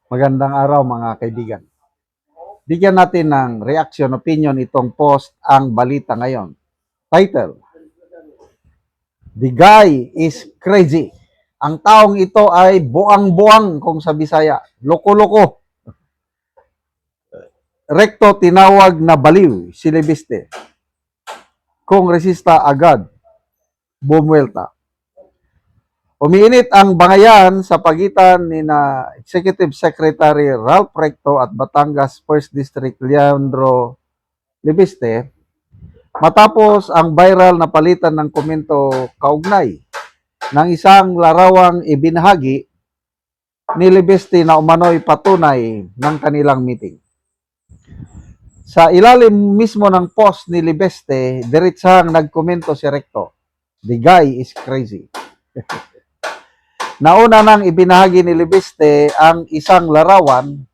Magandang araw mga kaibigan. Bigyan natin ng reaction, opinion itong post ang balita ngayon. Title, The Guy is Crazy. Ang taong ito ay buang-buang kung sa Bisaya. Loko-loko. Rekto tinawag na baliw si Lebiste. Kongresista agad bumuelta. Umiinit ang bangayan sa pagitan ni na Executive Secretary Ralph Recto at Batangas 1st District Leandro Lebiste matapos ang viral na palitan ng komento kaugnay ng isang larawang ibinahagi ni Lebeste na umano'y patunay ng kanilang meeting. Sa ilalim mismo ng post ni Lebeste, diretsahang nagkomento si Recto, "The guy is crazy." Nauna nang ibinahagi ni Lebeste ang isang larawan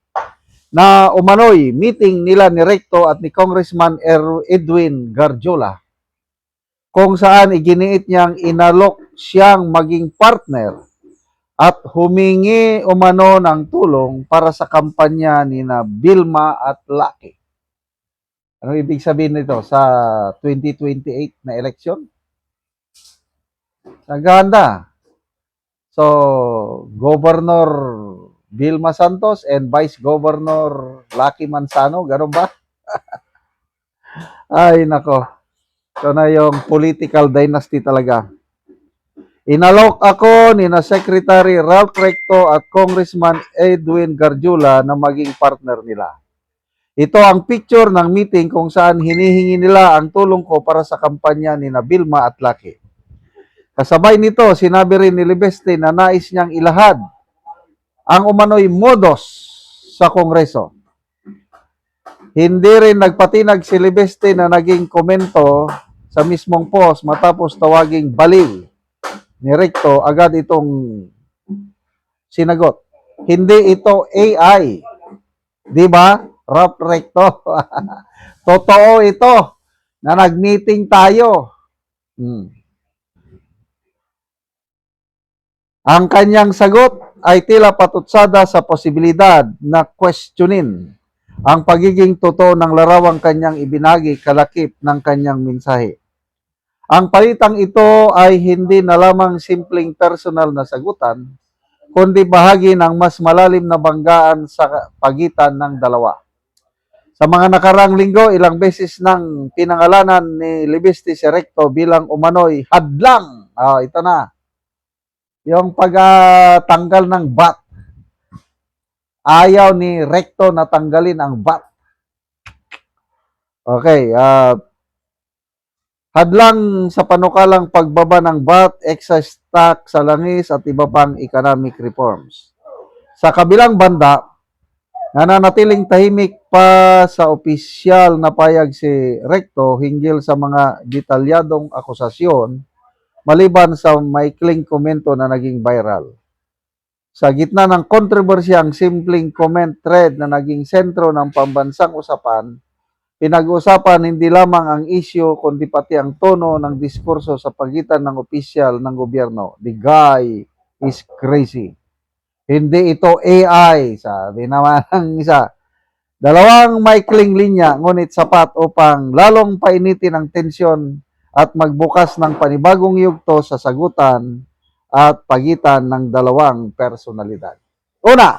na umano'y meeting nila ni Recto at ni Congressman Edwin Garjola, kung saan iginiit niyang inalok siyang maging partner at humingi umano ng tulong para sa kampanya ni na Vilma at Lucky. Ano ibig sabihin nito sa 2028 na eleksyon? Naganda. So, Governor Vilma Santos and Vice Governor Lucky Manzano, gano'n ba? Ay, nako. Ito na yung political dynasty talaga. Inalok ako ni na Secretary Ralph Recto at Congressman Edwin Garjula na maging partner nila. Ito ang picture ng meeting kung saan hinihingi nila ang tulong ko para sa kampanya ni na Vilma at Lucky. Kasabay nito, sinabi rin ni Lebeste na nais niyang ilahad ang umano'y modos sa Kongreso. Hindi rin nagpatinag si Lebeste na naging komento sa mismong post matapos tawaging baliw ni Recto, agad itong sinagot. Hindi ito AI. Di ba? Rap Recto. Totoo ito na nag-meeting tayo. Ang kanyang sagot ay tila patutsada sa posibilidad na questionin ang pagiging totoo ng larawang kanyang ibinagi kalakip ng kanyang mensahe. Ang palitang ito ay hindi na lamang simpleng personal na sagutan, kundi bahagi ng mas malalim na banggaan sa pagitan ng dalawa. Sa mga nakarang linggo, ilang beses nang pinangalanan ni Lebeste si Recto bilang umano'y hadlang. Ito na. Yung pagtanggal ng bat. Ayaw ni Recto na tanggalin ang bat. Okay, hadlang sa panukalang pagbaba ng VAT, excise tax sa langis at iba pang economic reforms. Sa kabilang banda, nananatiling tahimik pa sa opisyal na payag si Recto hinggil sa mga detalyadong akusasyon maliban sa maikling komento na naging viral. Sa gitna ng kontrobersya, ang simpleng comment thread na naging sentro ng pambansang usapan, pinag-uusapan hindi lamang ang isyu kundi pati ang tono ng diskurso sa pagitan ng opisyal ng gobyerno. The guy is crazy. Hindi ito AI, sabi naman ng isa. Dalawang maikling linya, ngunit sapat upang lalong painitin ang tensyon at magbukas ng panibagong yugto sa sagutan at pagitan ng dalawang personalidad. Una,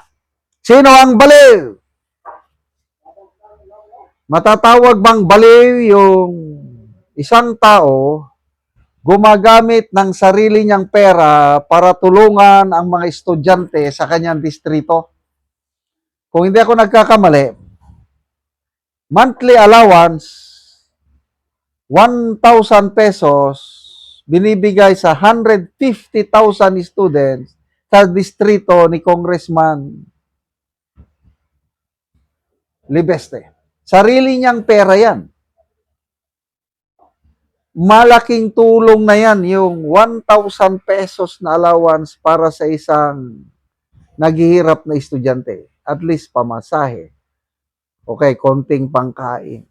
sino ang baliw? Matatawag bang baliw yung isang tao gumagamit ng sarili niyang pera para tulungan ang mga estudyante sa kanyang distrito? Kung hindi ako nagkakamali, monthly allowance, 1,000 pesos, binibigay sa 150,000 students sa distrito ni Congressman Lebeste. Sarili niyang pera yan. Malaking tulong na yan, yung 1,000 pesos na allowance para sa isang naghihirap na estudyante. At least pamasahe. Okay, konting pangkain.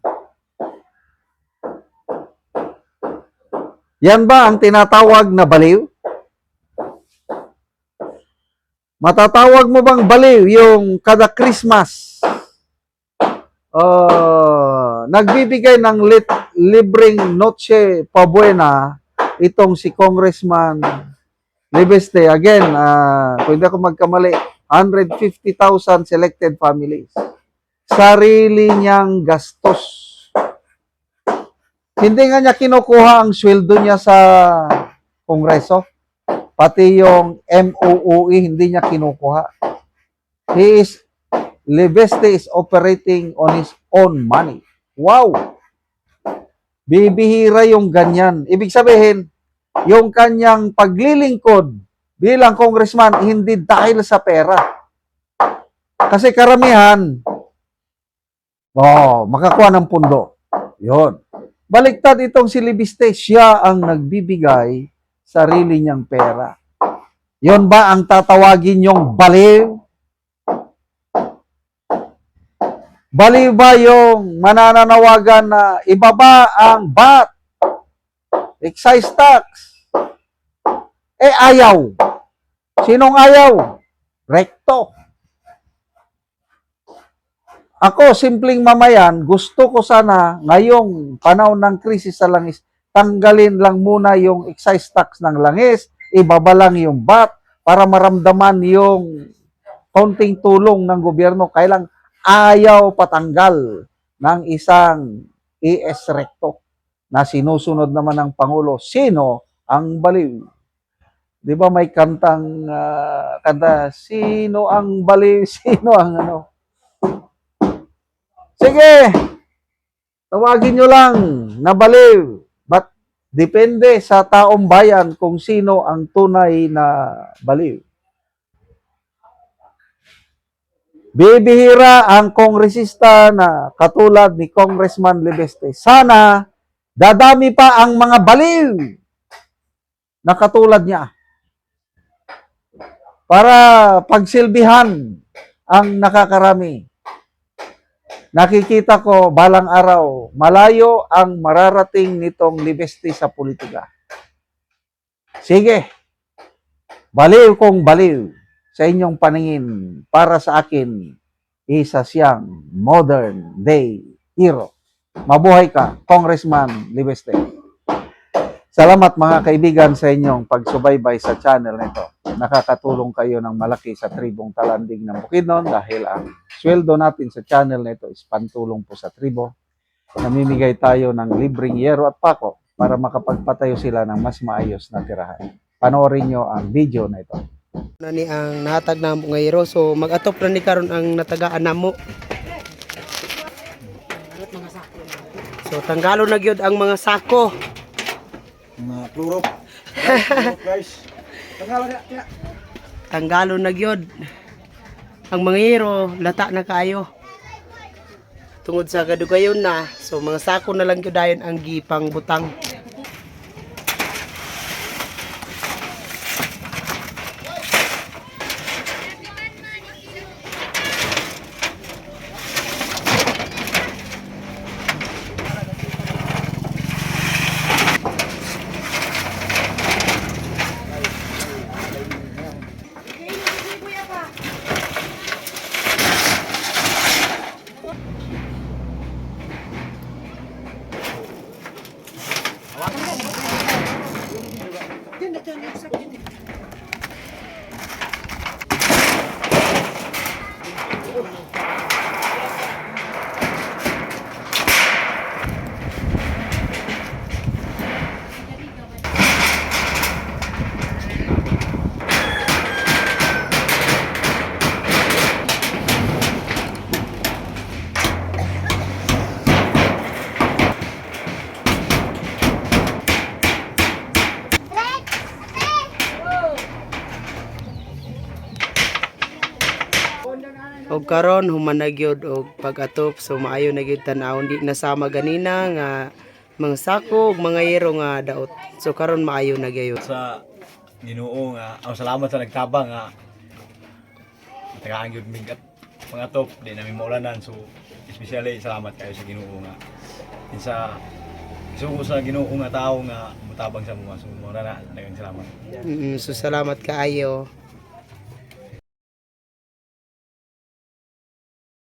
Yan ba ang tinatawag na baliw? Matatawag mo bang baliw yung kada Christmas nagbibigay ng libreng Noche Pabuena itong si Congressman Libeste? Again, kung hindi ako magkamali, 150,000 selected families. Sarili niyang gastos. Hindi nga niya kinukuha ang sweldo niya sa Kongreso. Pati yung MOOE, hindi niya kinukuha. Libeste is operating on his own money. Wow! Bibihira yung ganyan. Ibig sabihin, yung kanyang paglilingkod bilang congressman, hindi dahil sa pera. Kasi karamihan, makakuha ng pundo. Yun. Baliktad itong si Libiste, siya ang nagbibigay sarili niyang pera. Yun ba ang tatawagin yung baliw? Baliw ba yung manananawagan na ibaba ang VAT, excise tax? Ayaw. Sinong ayaw? Rekto. Ako, simpleng mamayan, gusto ko sana ngayong panahon ng krisis sa langis, tanggalin lang muna yung excise tax ng langis, ibaba lang yung VAT para maramdaman yung kaunting tulong ng gobyerno. Kailang ayaw patanggal ng isang ES recto na sinusunod naman ng Pangulo. Sino ang baliw? Di ba may kantang kanta, sino ang baliw, sino ang ano? Sige, tawagin nyo lang na baliw. But depende sa taong bayan kung sino ang tunay na baliw. Bibihira ang kongresista na katulad ni Congressman Libeste. Sana dadami pa ang mga baliw na katulad niya para pagsilbihan ang nakakarami. Nakikita ko balang araw, malayo ang mararating nitong Libeste sa politika. Sige, baliw kung baliw sa inyong paningin, para sa akin, isa siyang modern day hero. Mabuhay ka, Congressman Libeste. Salamat mga kaibigan sa inyong pagsubaybay sa channel nito. Nakakatulong kayo ng malaki sa tribong Talandig ng Bukidnon dahil ang sweldo natin sa channel nito is pantulong po sa tribo. Namimigay tayo ng libreng yero at pako para makapagpatayo sila ng mas maayos na tirahan. Panoorin nyo ang video na ito. Nani ang nahatag na mo ngayro, so mag-atop na ni karon ang natagaan namo. So tanggalo na gyud ang mga sako. Mga plurop. Guys. Tanggalo na gyud ang mga hero, lata na kayo. Tungod sa kadugayon na, so mga sako na lang gyud dayon ang gipang butang. Og karon human na gyud og pag-atop, so maayo na gyud tan-awon, di nasama ganina nga mga sako ug mga yero nga daot. So karon maayo na gyud. Sa Ginoo nga, ang salamat sa nagtabang nga. Tagaan gyud mig at mga top di namin maulanan, so especially salamat kayo sa Ginoo nga. Sa isugo sa Ginoo nga tao nga mutabang sa mga, so mura na daghang salamat. So salamat kaayo.